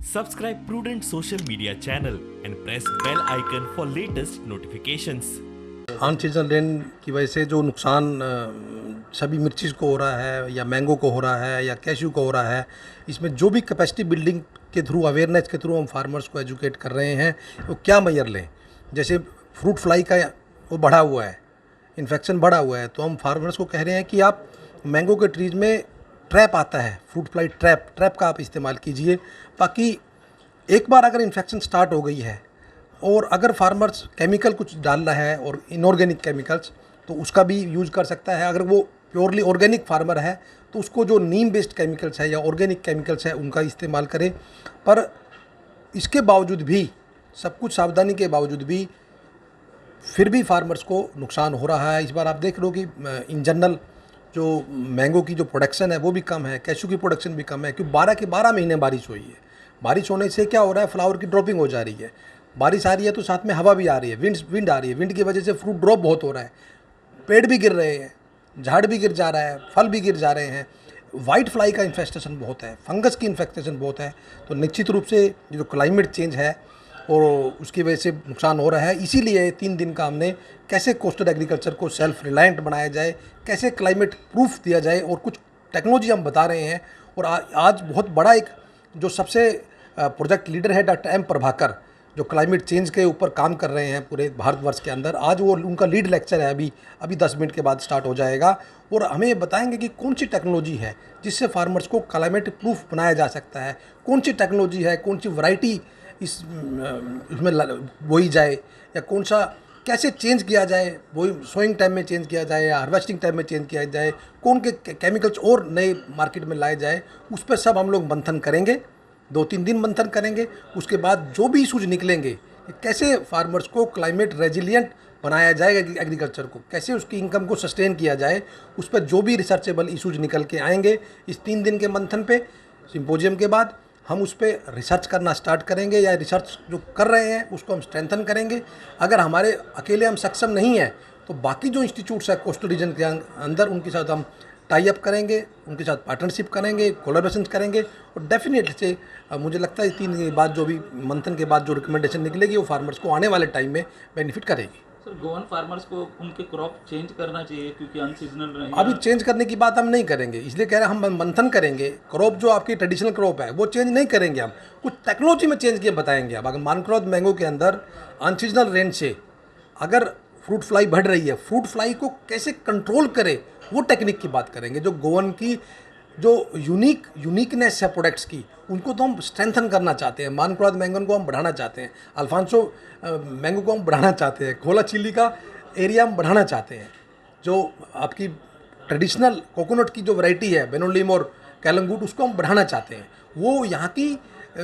Subscribe Prudent social media channel and press bell icon for latest notifications. Unseasonal rain की वजह से जो नुकसान सभी मिर्चीज़ को हो रहा है या मैंगो को हो रहा है या कैश्यू को हो रहा है, इसमें जो भी कैपेसिटी बिल्डिंग के थ्रू, अवेयरनेस के थ्रू हम फार्मर्स को एजुकेट कर रहे हैं, वो क्या मेजर लें। जैसे फ्रूट फ्लाई का वो बढ़ा हुआ है, इन्फेक्शन बढ़ा हुआ है, तो हम फार्मर्स को कह रहे हैं कि आप मैंगो के ट्रीज़ में ट्रैप आता है, फ्रूट फ्लाई ट्रैप का आप इस्तेमाल कीजिए। बाकी एक बार अगर इन्फेक्शन स्टार्ट हो गई है और अगर फार्मर्स केमिकल कुछ डाल रहा है और इनऑर्गेनिक केमिकल्स, तो उसका भी यूज़ कर सकता है। अगर वो प्योरली ऑर्गेनिक फार्मर है तो उसको जो नीम बेस्ड केमिकल्स है या ऑर्गेनिक केमिकल्स है उनका इस्तेमाल करें। पर इसके बावजूद भी, सब कुछ सावधानी के बावजूद भी, फिर भी फार्मर्स को नुकसान हो रहा है। इस बार आप देख लो कि इन जनरल जो मैंगो की जो प्रोडक्शन है वो भी कम है, कैशू की प्रोडक्शन भी कम है, क्योंकि 12 के 12 महीने बारिश हुई है। बारिश होने से क्या हो रहा है, फ्लावर की ड्रॉपिंग हो जा रही है। बारिश आ रही है तो साथ में हवा भी आ रही है, विंड आ रही है। विंड की वजह से फ्रूट ड्रॉप बहुत हो रहा है, पेड़ भी गिर रहे हैं, झाड़ भी गिर जा रहा है, फल भी गिर जा रहे हैं। वाइट फ्लाई का इन्फेस्टेशन बहुत है, फंगस की इन्फेक्टेशन बहुत है। तो निश्चित रूप से जो क्लाइमेट चेंज है और उसकी वजह से नुकसान हो रहा है। इसीलिए 3 दिन का हमने कैसे कोस्टल एग्रीकल्चर को सेल्फ रिलायंट बनाया जाए, कैसे क्लाइमेट प्रूफ दिया जाए, और कुछ टेक्नोलॉजी हम बता रहे हैं। और आज बहुत बड़ा एक जो सबसे प्रोजेक्ट लीडर है डॉक्टर एम प्रभाकर, जो क्लाइमेट चेंज के ऊपर काम कर रहे हैं पूरे भारतवर्ष के अंदर, आज वो उनका लीड लेक्चर है, अभी 10 मिनट के बाद स्टार्ट हो जाएगा। और हमें ये बताएंगे कि कौन सी टेक्नोलॉजी है जिससे फार्मर्स को क्लाइमेट प्रूफ बनाया जा सकता है, कौन सी टेक्नोलॉजी है, कौन सी वैरायटी इसमें बोई जाए, या कौन सा कैसे चेंज किया जाए, वो सोइंग टाइम में चेंज किया जाए या हार्वेस्टिंग टाइम में चेंज किया जाए, कौन के केमिकल्स और नए मार्केट में लाए जाए, उस पर सब हम लोग मंथन करेंगे। 2-3 दिन मंथन करेंगे। उसके बाद जो भी इशूज निकलेंगे, कैसे फार्मर्स को क्लाइमेट रेजिलिएंट बनाया जाएगा, एग्रीकल्चर को कैसे उसकी इनकम को सस्टेन किया जाए, उस पर जो भी रिसर्चेबल इशूज निकल के आएंगे इस 3 दिन के मंथन पे, सिंपोजियम के बाद हम उस पर रिसर्च करना स्टार्ट करेंगे, या रिसर्च जो कर रहे हैं उसको हम स्ट्रेंथन करेंगे। अगर हमारे अकेले हम सक्षम नहीं है तो बाकी जो इंस्टीट्यूट्स है कोस्टल रीजन के अंदर, उनके साथ हम टाई अप करेंगे, उनके साथ पार्टनरशिप करेंगे, कोलैबोरेशन करेंगे। और डेफिनेटली से मुझे लगता है 3 दिन के बाद जो भी मंथन के बाद जो रिकमेंडेशन निकलेगी वो फार्मर्स को आने वाले टाइम में बेनिफिट करेगी। सर, गोवन फार्मर्स को उनके क्रॉप चेंज करना चाहिए क्योंकि अनसीजनल अभी चेंज करने की बात हम नहीं करेंगे, इसलिए कह रहे हैं हम मंथन करेंगे। क्रॉप जो आपकी ट्रेडिशनल क्रॉप है वो चेंज नहीं करेंगे, हम कुछ टेक्नोलॉजी में चेंज किए बताएंगे। अब अगर मानक्रोद मैंगो के अंदर अनसीजनल रेन से अगर फ्रूट फ्लाई बढ़ रही है, फ्रूट फ्लाई को कैसे कंट्रोल करे, वो टेक्निक की बात करेंगे। जो गोवन की जो यूनिकनेस है प्रोडक्ट्स की, उनको तो हम स्ट्रेंथन करना चाहते हैं। मानक्रोद मैंगो को हम बढ़ाना चाहते हैं, अल्फांसो मैंगो को हम बढ़ाना चाहते हैं, खोला चिल्ली का एरिया हम बढ़ाना चाहते हैं। जो आपकी ट्रेडिशनल कोकोनट की जो वैरायटी है, बेनोलिम और कैलंगूट, उसको हम बढ़ाना चाहते हैं। वो यहाँ की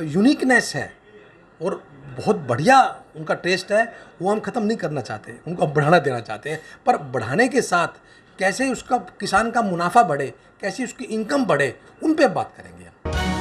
यूनिकनेस है और बहुत बढ़िया उनका टेस्ट है, वो हम ख़त्म नहीं करना चाहते, उनको हम बढ़ाना देना चाहते हैं। पर बढ़ाने के साथ कैसे उसका किसान का मुनाफा बढ़े, कैसे उसकी इनकम बढ़े, उन पे बात करेंगे हम।